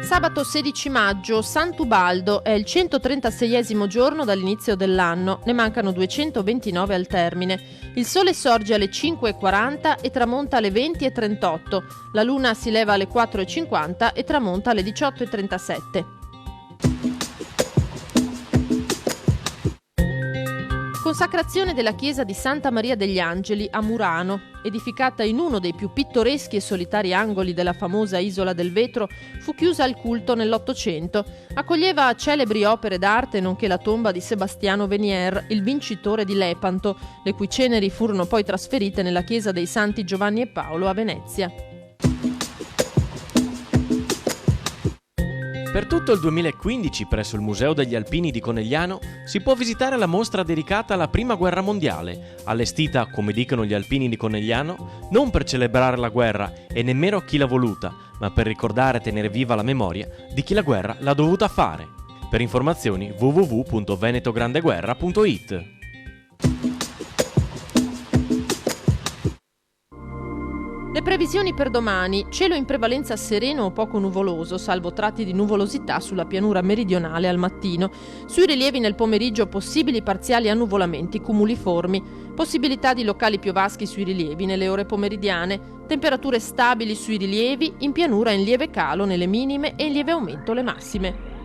Sabato 16 maggio, Sant'Ubaldo, è il 136esimo giorno dall'inizio dell'anno, ne mancano 229 al termine. Il sole sorge alle 5:40 e tramonta alle 20:38, la luna si leva alle 4:50 e tramonta alle 18:37. Consacrazione della chiesa di Santa Maria degli Angeli a Murano. Edificata in uno dei più pittoreschi e solitari angoli della famosa Isola del Vetro, fu chiusa al culto nell'Ottocento. Accoglieva celebri opere d'arte nonché la tomba di Sebastiano Venier, il vincitore di Lepanto, le cui ceneri furono poi trasferite nella chiesa dei Santi Giovanni e Paolo a Venezia. Per tutto il 2015 presso il Museo degli Alpini di Conegliano si può visitare la mostra dedicata alla Prima Guerra Mondiale, allestita, come dicono gli alpini di Conegliano, non per celebrare la guerra e nemmeno chi l'ha voluta, ma per ricordare e tenere viva la memoria di chi la guerra l'ha dovuta fare. Per informazioni www.venetograndeguerra.it. Le previsioni per domani: cielo in prevalenza sereno o poco nuvoloso, salvo tratti di nuvolosità sulla pianura meridionale al mattino. Sui rilievi nel pomeriggio possibili parziali annuvolamenti cumuliformi. Possibilità di locali piovaschi sui rilievi nelle ore pomeridiane. Temperature stabili sui rilievi, in pianura in lieve calo nelle minime e in lieve aumento le massime.